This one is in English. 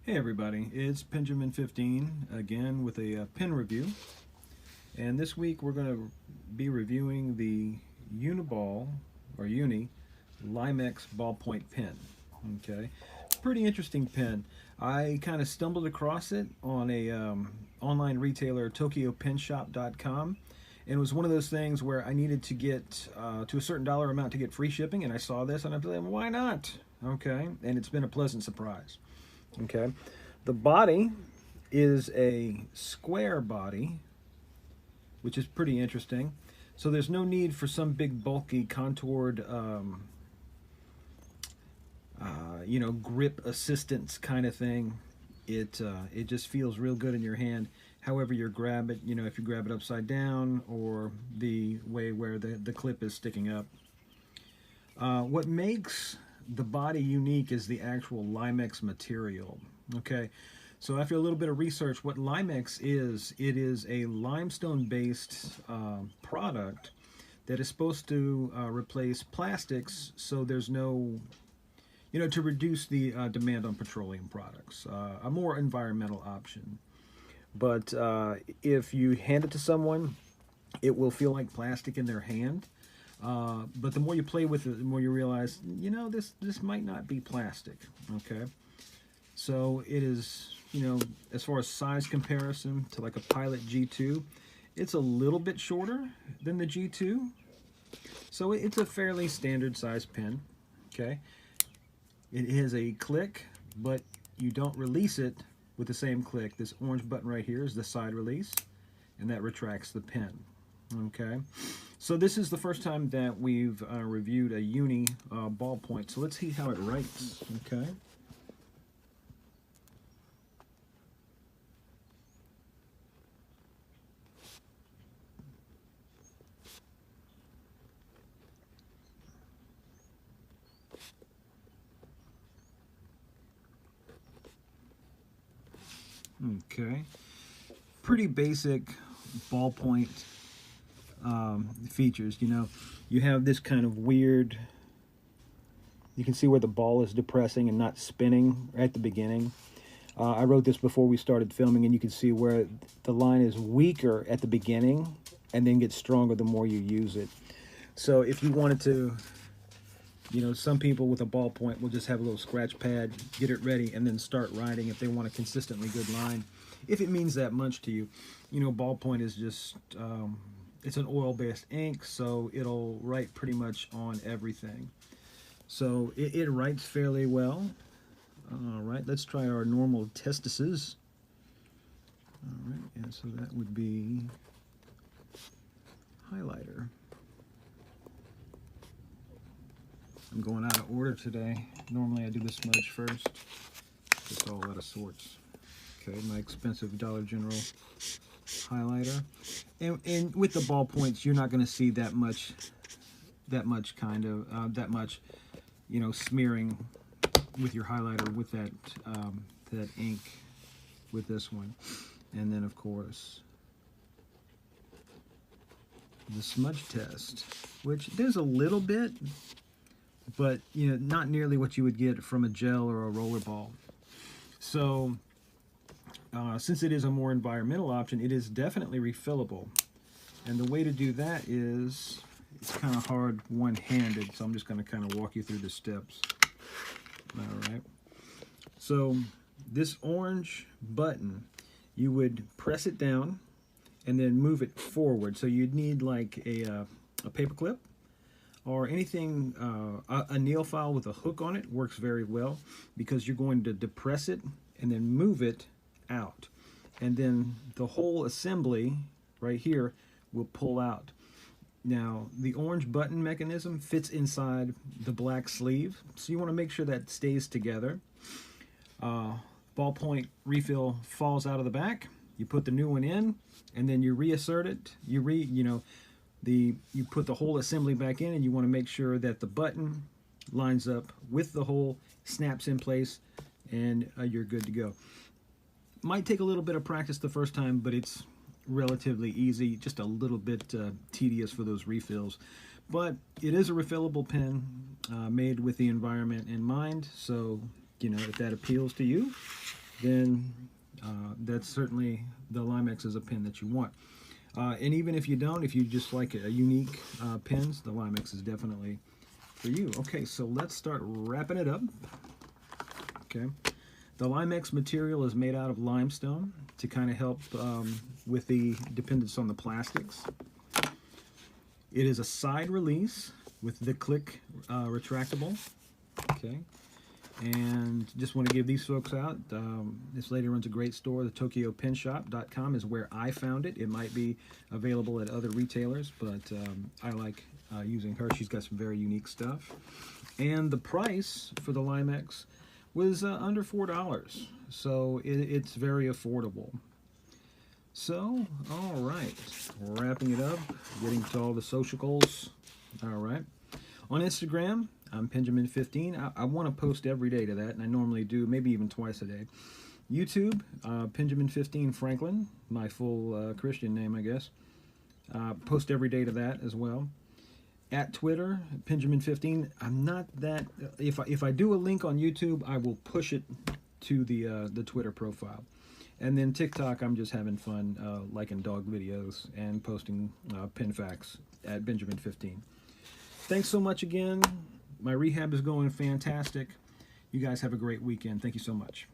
Hey everybody, it's Benjamin15 again with a pen review. And this week we're going to be reviewing the Uniball or Uni Limex ballpoint pen. Okay, pretty interesting pen. I kind of stumbled across it on a online retailer, TokyoPenshop.com, and it was one of those things where I needed to get to a certain dollar amount to get free shipping, and I saw this and I was like, why not? Okay, and it's been a pleasant surprise. Okay, the body is a square body, which is pretty interesting. So there's no need for some big bulky contoured grip assistance kind of thing. It just feels real good in your hand. However you grab it, if you grab it upside down or the way where the clip is sticking up. What makes the body unique is the actual Limex material. Okay, so after a little bit of research, what Limex is, it is a limestone-based product that is supposed to replace plastics, so there's no, to reduce the demand on petroleum products, a more environmental option. But if you hand it to someone, it will feel like plastic in their hand. But the more you play with it, the more you realize, this might not be plastic. Okay, so it is, as far as size comparison to like a Pilot G2, it's a little bit shorter than the G2. So it's a fairly standard size pen. Okay, it has a click, but you don't release it with the same click. This orange button right here is the side release, and that retracts the pen. Okay, so this is the first time that we've reviewed a Uni ballpoint. So let's see how it writes. Okay. Okay. Pretty basic ballpoint features. You have this kind of weird, you can see where the ball is depressing and not spinning at the beginning. I wrote this before we started filming, and you can see where the line is weaker at the beginning and then gets stronger the more you use it. So if you wanted to, some people with a ballpoint will just have a little scratch pad, get it ready, and then start writing if they want a consistently good line. If it means that much to you, ballpoint is just, it's an oil-based ink, so it'll write pretty much on everything. So it writes fairly well. All right, let's try our normal testices. All right, and so that would be highlighter. I'm going out of order today. Normally I do the smudge first. It's all out of sorts. Okay, my expensive Dollar General highlighter. And with the ballpoints, you're not going to see that much smearing with your highlighter with that that ink with this one. And then of course the smudge test, which there's a little bit, but not nearly what you would get from a gel or a roller ball. So since it is a more environmental option, it is definitely refillable. And the way to do that is, it's kind of hard one-handed, so I'm just going to kind of walk you through the steps. All right. So this orange button, you would press it down and then move it forward. So you'd need like a paper clip or anything, a nail file with a hook on it works very well, because you're going to depress it and then move it out. And then the whole assembly right here will pull out. Now, the orange button mechanism fits inside the black sleeve, so you want to make sure that stays together. Ballpoint refill falls out of the back. You put the new one in, and then you reassert it. You put the whole assembly back in, and you want to make sure that the button lines up with the hole, snaps in place, and you're good to go. Might take a little bit of practice the first time, but it's relatively easy, just a little bit tedious for those refills. But it is a refillable pen made with the environment in mind, so if that appeals to you, then that's certainly the Limex is a pen that you want. And even if you don't, if you just like a unique pens, the Limex is definitely for you. Okay, so let's start wrapping it up. Okay, the Limex material is made out of limestone to kind of help with the dependence on the plastics. It is a side release with the click retractable. Okay, and just want to give these folks out. This lady runs a great store. The TokyoPenShop.com is where I found it. It might be available at other retailers, but I like using her. She's got some very unique stuff. And the price for the Limex was under $4, so it's very affordable. So, all right, wrapping it up, getting to all the socials. All right, on Instagram, I'm Penjamin15. I want to post every day to that, and I normally do, maybe even twice a day. YouTube, Penjamin15 Franklin, my full Christian name, I guess. Post every day to that as well. At Twitter, Penjamin15. I'm not that. If I do a link on YouTube, I will push it to the Twitter profile. And then TikTok, I'm just having fun liking dog videos and posting pen facts at Benjamin15. Thanks so much again. My rehab is going fantastic. You guys have a great weekend. Thank you so much.